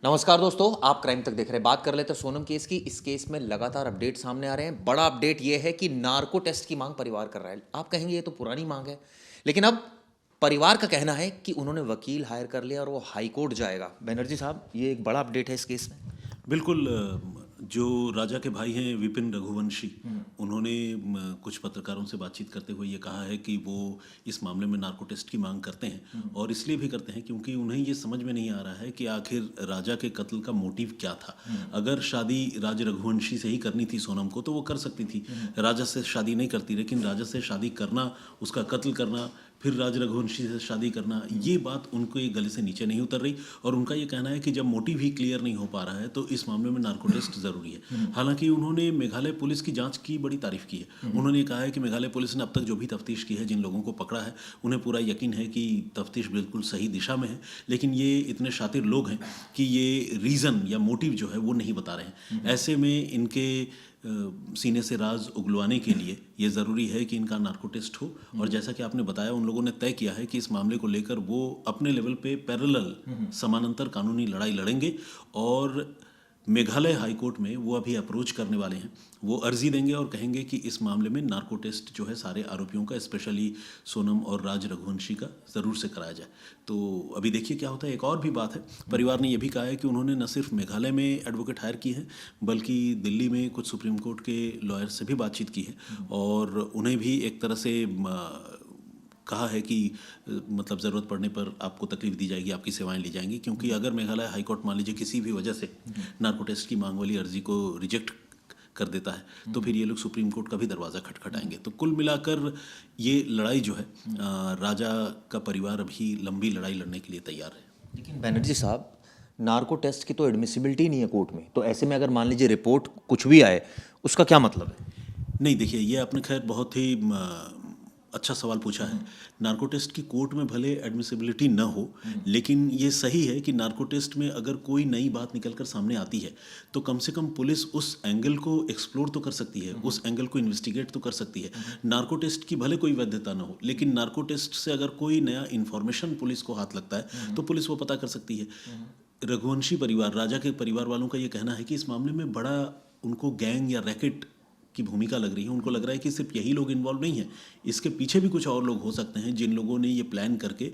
नमस्कार दोस्तों, आप क्राइम तक देख रहे हैं। बात कर लेते हैं सोनम केस की। इस केस में लगातार अपडेट सामने आ रहे हैं। बड़ा अपडेट यह है कि नार्को टेस्ट की मांग परिवार कर रहा है। आप कहेंगे ये तो पुरानी मांग है, लेकिन अब परिवार का कहना है कि उन्होंने वकील हायर कर लिया और वो हाई कोर्ट जाएगा। बनर्जी साहब, ये एक बड़ा अपडेट है इस केस में। बिल्कुल। जो राजा के भाई हैं विपिन रघुवंशी, उन्होंने कुछ पत्रकारों से बातचीत करते हुए ये कहा है कि वो इस मामले में नार्को टेस्ट की मांग करते हैं, और इसलिए भी करते हैं क्योंकि उन्हें ये समझ में नहीं आ रहा है कि आखिर राजा के कत्ल का मोटिव क्या था। अगर शादी राज रघुवंशी से ही करनी थी सोनम को, तो वो कर सकती थी, राजा से शादी नहीं करती। लेकिन राजा से शादी करना, उसका कत्ल करना, फिर राज रघुवंशी से शादी करना, ये बात उनके गले से नीचे नहीं उतर रही। और उनका ये कहना है कि जब मोटिव ही क्लियर नहीं हो पा रहा है तो इस मामले में नार्को टेस्ट ज़रूरी है। हालांकि उन्होंने मेघालय पुलिस की जांच की बड़ी तारीफ की है। उन्होंने कहा है कि मेघालय पुलिस ने अब तक जो भी तफ्तीश की है, जिन लोगों को पकड़ा है, उन्हें पूरा यकीन है कि तफ्तीश बिल्कुल सही दिशा में है। लेकिन ये इतने शातिर लोग हैं कि ये रीज़न या मोटिव जो है वो नहीं बता रहे हैं। ऐसे में इनके सीने से राज उगलवाने के लिए ये ज़रूरी है कि इनका नार्को टेस्ट हो। और जैसा कि आपने बताया, उन लोगों ने तय किया है कि इस मामले को लेकर वो अपने लेवल पे पैरेलल समानांतर कानूनी लड़ाई लड़ेंगे। और मेघालय हाई कोर्ट में वो अभी अप्रोच करने वाले हैं, वो अर्जी देंगे और कहेंगे कि इस मामले में नार्को टेस्ट जो है सारे आरोपियों का, स्पेशली सोनम और राज रघुवंशी का, ज़रूर से कराया जाए। तो अभी देखिए क्या होता है। एक और भी बात है, परिवार ने यह भी कहा है कि उन्होंने न सिर्फ मेघालय में एडवोकेट हायर की है, बल्कि दिल्ली में कुछ सुप्रीम कोर्ट के लॉयर से भी बातचीत की है, और उन्हें भी एक तरह से कहा है कि मतलब ज़रूरत पड़ने पर आपको तकलीफ दी जाएगी, आपकी सेवाएं ली जाएंगी। क्योंकि अगर मेघालय हाई कोर्ट मान लीजिए किसी भी वजह से नार्को टेस्ट की मांग वाली अर्जी को रिजेक्ट कर देता है, तो फिर ये लोग सुप्रीम कोर्ट का भी दरवाज़ा खटखटाएंगे। तो कुल मिलाकर ये लड़ाई जो है, राजा का परिवार अभी लंबी लड़ाई लड़ने के लिए तैयार है। लेकिन बनर्जी साहब, नार्को टेस्ट की तो एडमिसिबिलिटी नहीं है कोर्ट में, तो ऐसे में अगर मान लीजिए रिपोर्ट कुछ भी आए, उसका क्या मतलब है? नहीं, देखिए, ये आपने खैर बहुत ही अच्छा सवाल पूछा है। नार्को टेस्ट की कोर्ट में भले एडमिसिबिलिटी न हो, लेकिन ये सही है कि नार्को टेस्ट में अगर कोई नई बात निकल कर सामने आती है, तो कम से कम पुलिस उस एंगल को एक्सप्लोर तो कर सकती है, उस एंगल को इन्वेस्टिगेट तो कर सकती है। नार्को टेस्ट की भले कोई वैधता न हो, लेकिन नार्को टेस्ट से अगर कोई नया इन्फॉर्मेशन पुलिस को हाथ लगता है, तो पुलिस वो पता कर सकती है। रघुवंशी परिवार, राजा के परिवार वालों का ये कहना है कि इस मामले में बड़ा उनको गैंग या रैकेट की भूमिका लग रही है। उनको लग रहा है कि सिर्फ यही लोग इन्वॉल्व नहीं हैं, इसके पीछे भी कुछ और लोग हो सकते हैं जिन लोगों ने ये प्लान करके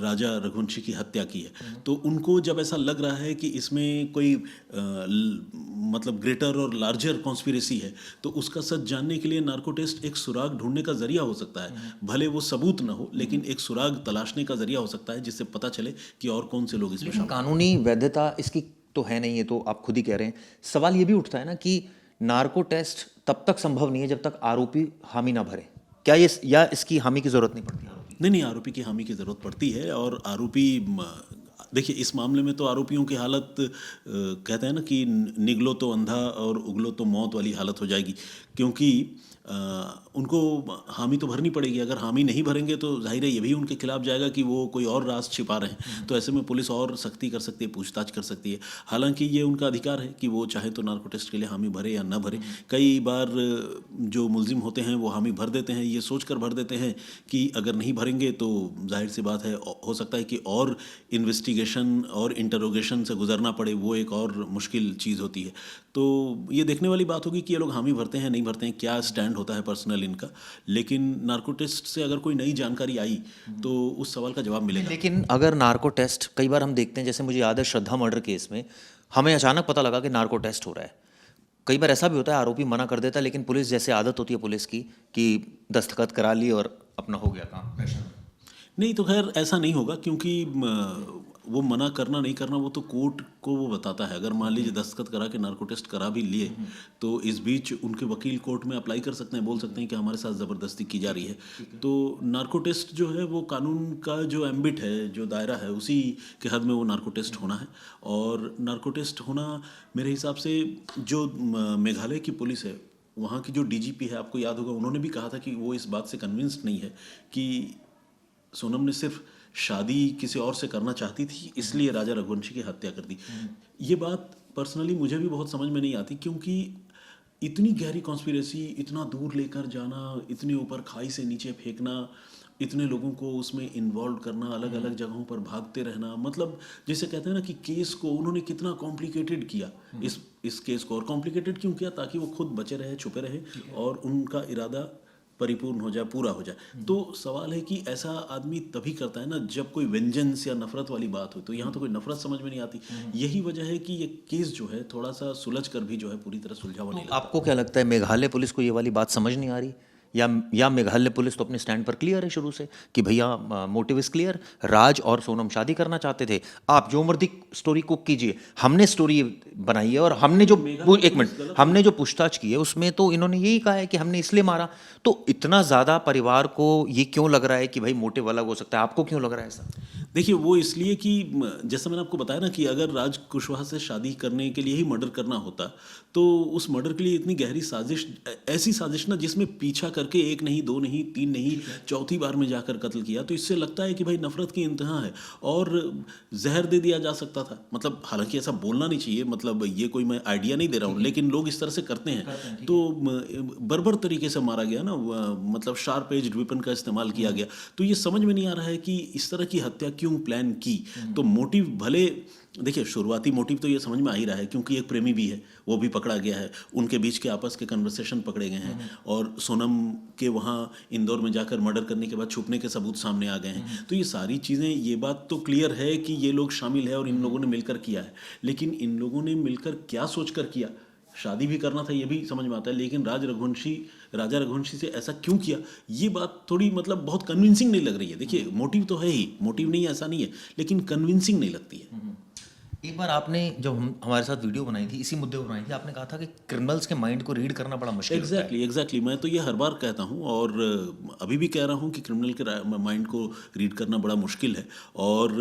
राजा रघुवंशी की हत्या की है। तो उनको जब ऐसा लग रहा है कि इसमें कोई मतलब ग्रेटर और लार्जर कॉन्स्पिरेसी है, तो उसका सच जानने के लिए नार्को टेस्ट एक सुराग ढूंढने का जरिया हो सकता है। भले वो सबूत ना हो, लेकिन एक सुराग तलाशने का जरिया हो सकता है, जिससे पता चले कि और कौन से लोग इसमें लेकिन शामिल हैं। कानूनी वैधता इसकी तो है नहीं, है तो आप खुद ही कह रहे हैं। सवाल ये भी उठता है ना कि नार्को टेस्ट तब तक संभव नहीं है जब तक आरोपी हामी ना भरे। क्या ये, या इसकी हामी की जरूरत नहीं पड़ती आरोपी? नहीं, नहीं, आरोपी की हामी की ज़रूरत पड़ती है। और आरोपी देखिए, इस मामले में तो आरोपियों की हालत कहते हैं ना कि निगलो तो अंधा और उगलो तो मौत वाली हालत हो जाएगी। क्योंकि उनको हामी तो भरनी पड़ेगी। अगर हामी नहीं भरेंगे तो जाहिर है ये भी उनके खिलाफ जाएगा कि वो कोई और राज छिपा रहे हैं। तो ऐसे में पुलिस और सख्ती कर सकती है, पूछताछ कर सकती है। हालांकि ये उनका अधिकार है कि वो चाहे तो नार्को टेस्ट के लिए हामी भरे या ना भरे। कई बार जो मुलजिम होते हैं वो हामी भर देते हैं, ये सोच कर भर देते हैं कि अगर नहीं भरेंगे तो जाहिर सी बात है, हो सकता है कि और इन्वेस्टिगेशन और इंटरोगेशन से गुजरना पड़े, वो एक और मुश्किल चीज़ होती है। तो ये देखने वाली बात होगी कि ये लोग हामी भरते हैं नहीं भरते हैं, क्या स्टैंड होता है पर्सनल इनका। लेकिन नार्को टेस्ट से अगर कोई नई जानकारी आई तो उस सवाल का जवाब मिलेगा। लेकिन अगर नार्को टेस्ट, कई बार हम देखते हैं, जैसे मुझे याद है श्रद्धा मर्डर केस में हमें अचानक पता लगा कि नार्को टेस्ट हो रहा है। कई बार ऐसा भी होता है आरोपी मना कर देता है, लेकिन पुलिस, जैसे आदत होती है पुलिस की कि दस्तखत करा ली और अपना हो गया काम। नहीं, तो खैर ऐसा नहीं होगा, क्योंकि वो मना करना नहीं करना वो तो कोर्ट को वो बताता है। अगर मान लीजिए दस्तखत करा के नार्को टेस्ट करा भी लिए, तो इस बीच उनके वकील कोर्ट में अप्लाई कर सकते हैं, बोल सकते हैं कि हमारे साथ ज़बरदस्ती की जा रही है। तो नार्को टेस्ट जो है वो कानून का जो एम्बिट है, जो दायरा है, उसी के हद में वो नार्को टेस्ट होना है। और नार्को टेस्ट होना मेरे हिसाब से, जो मेघालय की पुलिस है, वहाँ की जो डीजीपी है, आपको याद होगा, उन्होंने भी कहा था कि वो इस बात से कन्विंस्ड नहीं है कि सोनम ने सिर्फ शादी किसी और से करना चाहती थी, इसलिए राजा रघुवंशी की हत्या कर दी। ये बात पर्सनली मुझे भी बहुत समझ में नहीं आती, क्योंकि इतनी गहरी कॉन्स्पिरेसी, इतना दूर लेकर जाना, इतने ऊपर खाई से नीचे फेंकना, इतने लोगों को उसमें इन्वॉल्व करना, अलग अलग जगहों पर भागते रहना, मतलब जैसे कहते हैं ना कि केस को उन्होंने कितना कॉम्प्लिकेटेड किया इस केस को। और कॉम्प्लिकेटेड क्यों किया? ताकि वो खुद बचे रहे, छुपे रहे और उनका इरादा परिपूर्ण हो जाए, पूरा हो जाए। तो सवाल है कि ऐसा आदमी तभी करता है ना जब कोई वेंजेंस या नफरत वाली बात हो। तो यहाँ तो कोई नफरत समझ में नहीं आती। यही वजह है कि ये केस जो है थोड़ा सा सुलझ कर भी जो है पूरी तरह सुलझा हुआ नहीं लगता। आपको क्या लगता है मेघालय पुलिस को ये वाली बात समझ नहीं आ रही, या मेघालय पुलिस तो अपने स्टैंड पर क्लियर है शुरू से कि भैया मोटिव इज क्लियर, राज और सोनम शादी करना चाहते थे, आप जो मर्जी स्टोरी कुक कीजिए, हमने स्टोरी बनाई है और हमने जो एक मिनट हमने जो पूछताछ की है उसमें तो इन्होंने यही कहा है कि हमने इसलिए मारा। तो इतना ज़्यादा परिवार को ये क्यों लग रहा है कि भाई मोटिव अलग हो सकता है? आपको क्यों लग रहा है ऐसा? देखिए, वो इसलिए कि जैसा मैंने आपको बताया ना कि अगर राज कुशवाहा से शादी करने के लिए ही मर्डर करना होता तो उस मर्डर के लिए इतनी गहरी साजिश, ऐसी साजिश ना जिसमें पीछा करके एक नहीं, दो नहीं, तीन नहीं, चौथी बार में जाकर कत्ल किया, तो इससे लगता है कि भाई नफरत की इंतहा है। और जहर दे दिया जा सकता था, मतलब हालांकि ऐसा बोलना नहीं चाहिए, मतलब ये कोई मैं आइडिया नहीं दे रहा हूँ, लेकिन लोग इस तरह से करते हैं। तो बर्बर तरीके से मारा गया ना, मतलब शार्प एज्ड वेपन का इस्तेमाल किया गया। तो ये समझ में नहीं आ रहा है कि इस तरह की हत्या क्यों प्लान की। तो मोटिव भले, देखिए शुरुआती मोटिव तो ये समझ में आ ही रहा है क्योंकि एक प्रेमी भी है, वो भी पकड़ा गया है, उनके बीच के आपस के कन्वर्सेशन पकड़े गए हैं और सोनम के वहाँ इंदौर में जाकर मर्डर करने के बाद छुपने के सबूत सामने आ गए हैं। तो ये सारी चीज़ें, ये बात तो क्लियर है कि ये लोग शामिल है और इन लोगों ने मिलकर किया है। लेकिन इन लोगों ने मिलकर क्या सोच कर किया? शादी भी करना था ये भी समझ में आता है, लेकिन राजा रघुवंशी से ऐसा क्यों किया, ये बात थोड़ी मतलब बहुत कन्विंसिंग नहीं लग रही है। देखिए मोटिव तो है ही, मोटिव नहीं है ऐसा नहीं है, लेकिन कन्विंसिंग नहीं लगती है। एक बार आपने जब हमारे साथ वीडियो बनाई थी, इसी मुद्दे पर बनाई थी, आपने कहा था कि क्रिमिनल्स के माइंड को रीड करना बड़ा मुश्किल होता है। एग्जैक्टली मैं तो ये हर बार कहता हूँ और अभी भी कह रहा हूँ कि क्रिमिनल के माइंड को रीड करना बड़ा मुश्किल है। और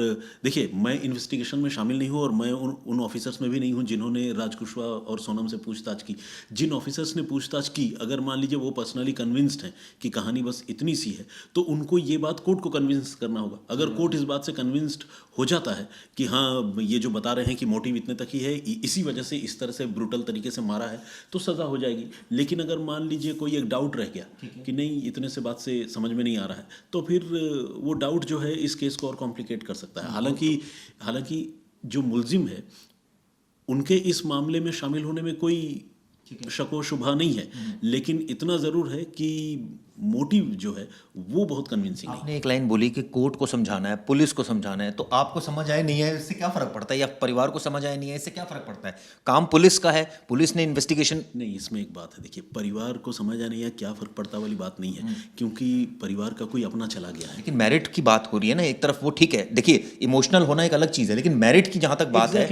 देखिए, मैं इन्वेस्टिगेशन में शामिल नहीं हूँ और मैं उन ऑफिसर्स में भी नहीं हूँ जिन्होंने राज कुशवाहा और सोनम से पूछताछ की। जिन ऑफिसर्स ने पूछताछ की, अगर मान लीजिए वो पर्सनली कन्विंस्ड हैं कि कहानी बस इतनी सी है, तो उनको ये बात कोर्ट को कन्विंस करना होगा। अगर कोर्ट इस बात से कन्विंस्ड हो जाता है कि हाँ ये जो बता रहे हैं कि मोटिव इतने तक ही है, इसी वजह से इस तरह से ब्रूटल तरीके से मारा है, तो सज़ा हो जाएगी। लेकिन अगर मान लीजिए कोई एक डाउट रह गया कि नहीं इतने से बात से समझ में नहीं आ रहा है, तो फिर वो डाउट जो है इस केस को और कॉम्प्लिकेट कर सकता है। हालांकि जो मुलजिम है उनके इस मामले में शामिल होने में कोई शको शुबा नहीं है, लेकिन इतना ज़रूर है कि मोटिव जो है वो बहुत कन्विंसिंग है। आपने एक लाइन बोली कि कोर्ट को समझाना है, पुलिस को समझाना है, तो आपको समझ आए नहीं है इससे क्या फर्क पड़ता है, या परिवार को समझ आए नहीं है इससे क्या फर्क पड़ता है? काम पुलिस का है, पुलिस ने इन्वेस्टिगेशन। नहीं, इसमें एक बात है, देखिए परिवार को समझ आने या क्या फर्क पड़ता वाली बात नहीं है, क्योंकि परिवार का कोई अपना चला गया है। लेकिन मेरिट की बात हो रही है ना, एक तरफ वो ठीक है, देखिए इमोशनल होना एक अलग चीज़ है, लेकिन मेरिट की जहाँ तक बात है,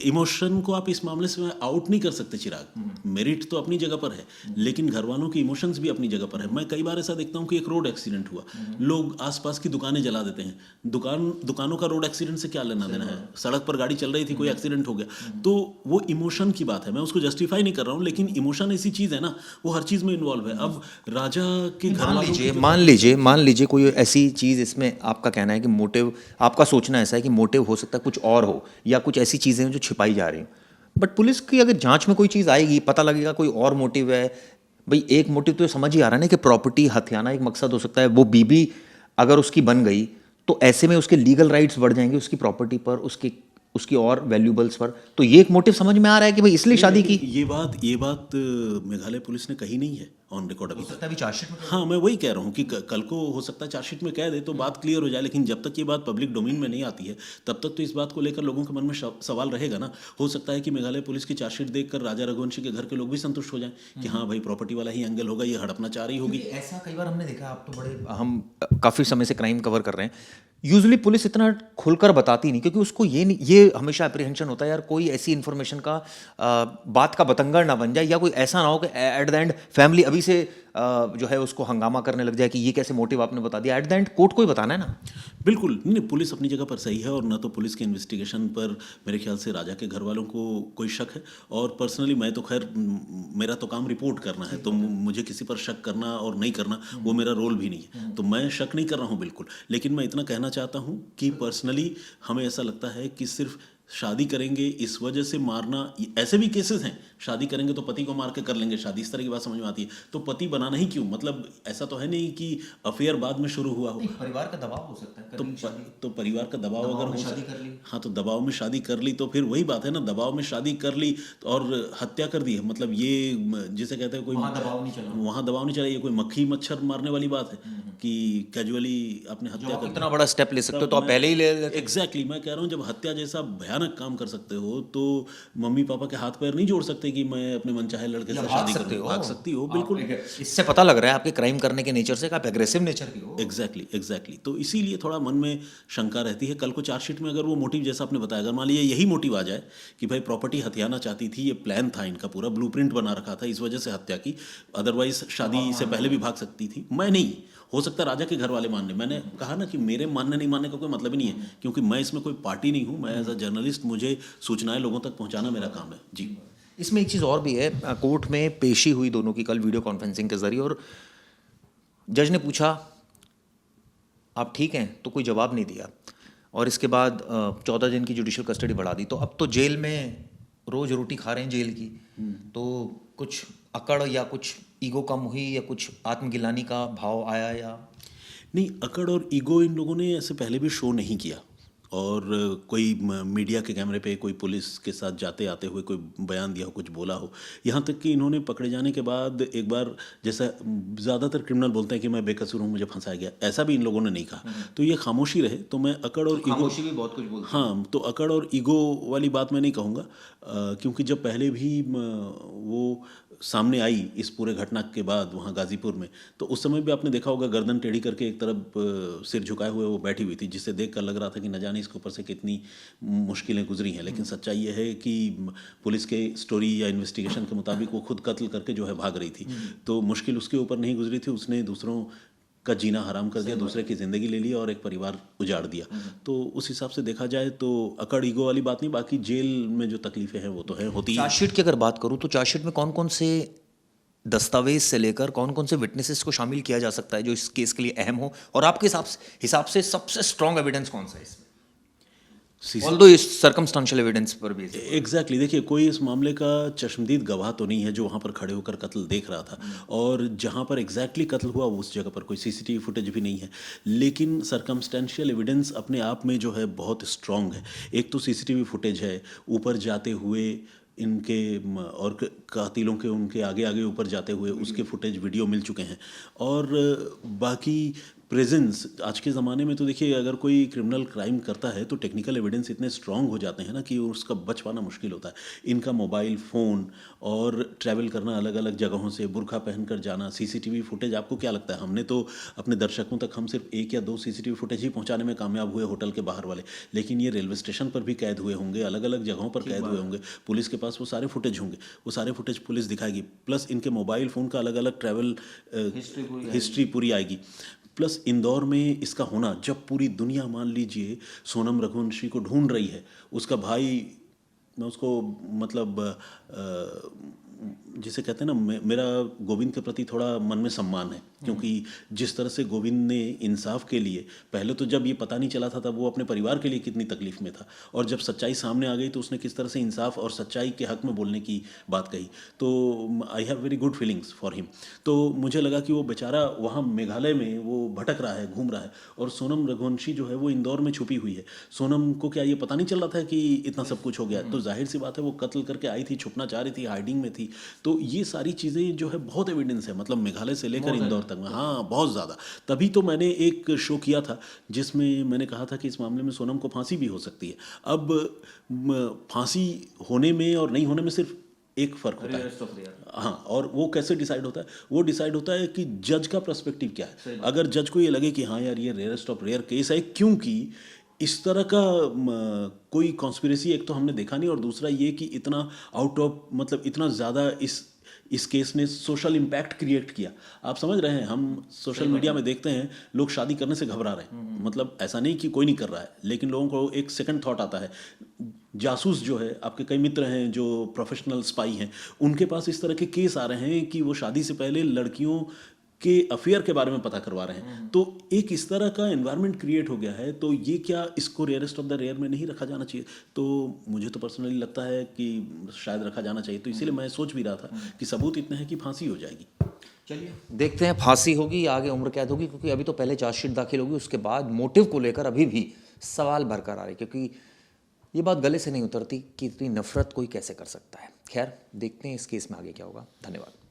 इमोशन को आप इस मामले से आउट नहीं कर सकते चिराग। मेरिट तो अपनी जगह पर है, लेकिन घर वालों के इमोशंस भी अपनी जगह पर है। मैं कई बार ऐसा देखता हूँ कि एक रोड एक्सीडेंट हुआ, लोग आसपास की दुकानें जला देते हैं। दुकानों का रोड एक्सीडेंट से क्या लेना देना है? सड़क पर गाड़ी चल रही थी, कोई एक्सीडेंट हो गया, तो वो इमोशन की बात है। मैं उसको जस्टिफाई नहीं कर रहा हूँ, लेकिन इमोशन ऐसी चीज़ है ना, वो हर चीज़ में इन्वॉल्व है। अब राजा के घर वालों, मान लीजिए कोई ऐसी चीज़, इसमें आपका कहना है कि मोटिव, आपका सोचना ऐसा है कि मोटिव हो सकता है कुछ और हो, या कुछ ऐसी चीज़ें हैं जो छिपाई जा रही हैं, बट पुलिस की अगर जांच में कोई चीज़ आएगी, पता लगेगा कोई और मोटिव है। भाई एक मोटिव तो समझ ही आ रहा है ना कि प्रॉपर्टी हथियाना एक मकसद हो सकता है, वो बीबी अगर उसकी बन गई तो ऐसे में उसके लीगल राइट्स बढ़ जाएंगे उसकी प्रॉपर्टी पर, उसकी और वैल्यूबल्स पर। तो ये एक मोटिव समझ में आ रहा है कि भाई इसलिए शादी की। ये बात मेघालय पुलिस ने कही नहीं है ऑन रिकॉर्ड अभी तक। अभी चार्जशीट में, हाँ, मैं वही कह रहा हूँ कि कल को हो सकता है चार्जशीट में कह दे तो बात क्लियर हो जाए, लेकिन जब तक ये बात पब्लिक डोमेन में नहीं आती है तब तक तो इस बात को लेकर लोगों के मन में सवाल रहेगा ना। हो सकता है कि मेघालय पुलिस की चार्जशीट देखकर राजा रघुवंशी के घर के लोग भी संतुष्ट हो जाएं कि हाँ भाई प्रॉपर्टी वाला ही एंगल होगा, ये हड़पना चाह रही होगी। ऐसा कई बार हमने देखा, आप तो बड़े, हम काफ़ी समय से क्राइम कवर कर रहे हैं, यूजुअली पुलिस इतना खुलकर बताती नहीं, क्योंकि उसको ये हमेशा अप्रीहेंशन होता है यार कोई ऐसी इन्फॉर्मेशन का बात का बतंगड़ ना बन जाए, या कोई ऐसा ना हो कि एट द एंड फैमिली अभी से जो है उसको हंगामा करने लग जाए कि ये कैसे मोटिव आपने बता दिया। एट द एंड कोर्ट को ही बताना है ना। बिल्कुल नहीं, पुलिस अपनी जगह पर सही है और ना तो पुलिस के इन्वेस्टिगेशन पर मेरे ख्याल से राजा के घर वालों को कोई शक है, और पर्सनली मैं तो खैर, मेरा तो काम रिपोर्ट करना है, तो मुझे किसी पर शक करना और नहीं करना वो मेरा रोल भी नहीं है, तो मैं शक नहीं कर रहा हूँ बिल्कुल। लेकिन मैं इतना कहना चाहता हूँ कि पर्सनली हमें ऐसा लगता है कि सिर्फ शादी करेंगे इस वजह से मारना, ऐसे भी केसेस हैं, शादी करेंगे तो पति को मार के कर लेंगे शादी, इस तरह की बात समझ में आती है। तो पति बनाना ही क्यों, मतलब ऐसा तो है नहीं कि अफेयर बाद में शुरू हुआ हो। नहीं, परिवार का दबाव हो सकता है, कर ली शादी, तो परिवार का दबाव दबाव अगर में हो शादी कर ली। हाँ, तो दबाव में शादी कर ली तो फिर वही बात है ना, दबाव में शादी कर ली और हत्या कर दी है, मतलब ये जिसे कहते हैं कोई वहाँ दबाव नहीं चला, वहाँ दबाव नहीं चला, ये कोई मक्खी मच्छर मारने वाली बात है कि कैजुअली आपने जो हत्या आप कर दी। इतना बड़ा स्टेप ले सकते हो तो आप पहले ही ले लेते। एग्जैक्टली मैं कह रहा हूँ, जब हत्या जैसा भयानक काम कर सकते हो तो मम्मी पापा के हाथ पैर नहीं जोड़ सकते कि मैं अपने मनचाहे लड़के से शादी करूँ। भाग सकती हो, बिल्कुल। इससे पता लग रहा है आपके क्राइम करने के नेचर से कि आप एग्रेसिव नेचर के हो। एग्जैक्टली तो इसीलिए थोड़ा मन में शंका रहती है। कल को चार्जशीट में अगर वो मोटिव जैसा आपने बताया, अगर मान लीजिए यही मोटिव आ जाए कि भाई प्रॉपर्टी हथियाना चाहती थी, ये प्लान था इनका, पूरा ब्लूप्रिंट बना रखा था, इस वजह से हत्या की, अदरवाइज शादी से पहले भी भाग सकती थी। मैं नहीं, हो सकता है राजा के घर वाले मानने, मैंने कहा ना कि मेरे मानने नहीं मानने का कोई मतलब ही नहीं है, क्योंकि मैं इसमें कोई पार्टी नहीं हूँ, मैं एज अ जर्नलिस्ट, मुझे सूचनाएं लोगों तक पहुंचाना मेरा काम है जी। इसमें एक चीज़ और भी है, कोर्ट में पेशी हुई दोनों की कल वीडियो कॉन्फ्रेंसिंग के जरिए, और जज ने पूछा आप ठीक हैं, तो कोई जवाब नहीं दिया, और इसके बाद 14 दिन की जुडिशियल कस्टडी बढ़ा दी। तो अब तो जेल में रोज रोटी खा रहे हैं जेल की, तो कुछ अकड़ या कुछ ईगो कम हुई या कुछ आत्मगिलानी का भाव आया या नहीं, अकड़ और ईगो इन लोगों ने ऐसे पहले भी शो नहीं किया, और कोई मीडिया के कैमरे पे कोई पुलिस के साथ जाते आते हुए कोई बयान दिया हो, कुछ बोला हो, यहाँ तक कि इन्होंने पकड़े जाने के बाद एक बार, जैसा ज़्यादातर क्रिमिनल बोलते हैं कि मैं बेकसूर हूँ, मुझे फंसाया गया, ऐसा भी इन लोगों ने नहीं कहा। तो ये खामोशी रहे। तो मैं अकड़ और ईगो, भी बहुत कुछ बोलते हाँ, तो अकड़ और ईगो वाली बात मैं नहीं कहूँगा, क्योंकि जब पहले भी वो सामने आई इस पूरे घटना के बाद वहाँ गाजीपुर में, तो उस समय भी आपने देखा होगा गर्दन टेढ़ी करके एक तरफ सिर झुकाए हुए वो बैठी हुई थी, जिससे देख कर लग रहा था कि न जाने इसके ऊपर से कितनी मुश्किलें गुजरी हैं। लेकिन सच्चाई ये है कि पुलिस के स्टोरी या इन्वेस्टिगेशन के मुताबिक वो खुद कत्ल करके जो है भाग रही थी। तो मुश्किल उसके ऊपर नहीं गुजरी थी, उसने दूसरों का जीना हराम कर दिया, दूसरे की ज़िंदगी ले ली और एक परिवार उजाड़ दिया। तो उस हिसाब से देखा जाए तो अकड़ ईगो वाली बात नहीं, बाकी जेल में जो तकलीफें हैं वो तो है, होती है। चार्जशीट की अगर बात करूँ तो चार्जशीट में कौन कौन से दस्तावेज से लेकर कौन कौन से विटनेसेस को शामिल किया जा सकता है जो इस केस के लिए अहम हो, और आपके हिसाब से सबसे स्ट्रॉन्ग एविडेंस कौन सा है इसमें? ऑल्दो इस सर्कमस्टेंशियल एविडेंस पर भी एग्जैक्टली देखिए, कोई इस मामले का चश्मदीद गवाह तो नहीं है जो वहाँ पर खड़े होकर कत्ल देख रहा था, और जहाँ पर एग्जैक्टली कत्ल हुआ उस जगह पर कोई सीसीटीवी फुटेज भी नहीं है। लेकिन सर्कमस्टेंशियल एविडेंस अपने आप में जो है बहुत स्ट्रॉन्ग है। एक तो सीसीटीवी फुटेज है, ऊपर जाते हुए इनके और कातिलों के उनके आगे आगे ऊपर जाते हुए उसके फुटेज वीडियो मिल चुके हैं, और बाकी प्रेजेंस आज के ज़माने में तो देखिए, अगर कोई क्रिमिनल क्राइम करता है तो टेक्निकल एविडेंस इतने स्ट्रांग हो जाते हैं ना कि उसका बच पाना मुश्किल होता है। इनका मोबाइल फ़ोन और ट्रैवल करना अलग अलग जगहों से, बुर्का पहनकर जाना, सीसीटीवी फुटेज, आपको क्या लगता है, हमने तो अपने दर्शकों तक हम सिर्फ 1 या 2 सीसीटीवी फुटेज ही पहुंचाने में कामयाब हुए होटल के बाहर वाले, लेकिन ये रेलवे स्टेशन पर भी कैद हुए होंगे, अलग अलग जगहों पर कैद हुए होंगे, पुलिस के पास वो सारे फुटेज होंगे, वो सारे फुटेज पुलिस दिखाएगी, प्लस इनके मोबाइल फ़ोन का अलग अलग ट्रैवल हिस्ट्री पूरी आएगी। प्लस इंदौर में इसका होना, जब पूरी दुनिया मान लीजिए सोनम रघुवंशी को ढूंढ रही है, उसका भाई, मैं उसको मतलब जिसे कहते हैं ना, मेरा गोविंद के प्रति थोड़ा मन में सम्मान है, क्योंकि जिस तरह से गोविंद ने इंसाफ के लिए, पहले तो जब ये पता नहीं चला था तब वो अपने परिवार के लिए कितनी तकलीफ में था, और जब सच्चाई सामने आ गई तो उसने किस तरह से इंसाफ और सच्चाई के हक में बोलने की बात कही। तो I have very good feelings for him. तो मुझे लगा कि वो बेचारा वहाँ मेघालय में वो भटक रहा है, घूम रहा है, और सोनम रघुवंशी जो है वो इंदौर में छुपी हुई है। सोनम को क्या ये पता नहीं चल रहा था कि इतना सब कुछ हो गया? तो जाहिर सी बात है वो कत्ल करके आई थी, छुपना चाह रही थी, हाइडिंग में थी। तो ये सारी चीज़ें जो है बहुत एविडेंस है, मतलब मेघालय से लेकर इंदौर तक में, हाँ बहुत ज़्यादा। तभी तो मैंने एक शो किया था जिसमें मैंने कहा था कि इस मामले में सोनम को फांसी भी हो सकती है। अब फांसी होने में और नहीं होने में सिर्फ एक फ़र्क होता है, हाँ, और वो कैसे डिसाइड होता है? वो डिसाइड होता है कि जज का पर्सपेक्टिव क्या है। अगर जज को ये लगे कि हाँ यार ये रेयरेस्ट ऑफ रेयर केस है, क्योंकि इस तरह का कोई कॉन्स्पिरेसी एक तो हमने देखा नहीं, और दूसरा ये कि इतना आउट ऑफ, मतलब इतना ज़्यादा इस केस ने सोशल इम्पैक्ट क्रिएट किया। आप समझ रहे हैं, हम सोशल मीडिया में देखते हैं लोग शादी करने से घबरा रहे हैं, मतलब ऐसा नहीं कि कोई नहीं कर रहा है, लेकिन लोगों को एक सेकंड थॉट आता है। जासूस जो है, आपके कई मित्र हैं जो प्रोफेशनल स्पाई हैं, उनके पास इस तरह के केस आ रहे हैं कि वो शादी से पहले लड़कियों के अफेयर के बारे में पता करवा रहे हैं। तो एक इस तरह का एनवायरनमेंट क्रिएट हो गया है, तो ये क्या इसको रेयरेस्ट ऑफ द रेयर में नहीं रखा जाना चाहिए? तो मुझे तो पर्सनली लगता है कि शायद रखा जाना चाहिए। तो इसीलिए मैं सोच भी रहा था कि सबूत इतने हैं कि फांसी हो जाएगी। चलिए देखते हैं फांसी होगी या आगे उम्र कैद होगी, क्योंकि अभी तो पहले चार्जशीट दाखिल होगी, उसके बाद मोटिव को लेकर अभी भी सवाल बरकरार है, क्योंकि ये बात गले से नहीं उतरती कि इतनी नफरत कोई कैसे कर सकता है। खैर देखते हैं इस केस में आगे क्या होगा। धन्यवाद।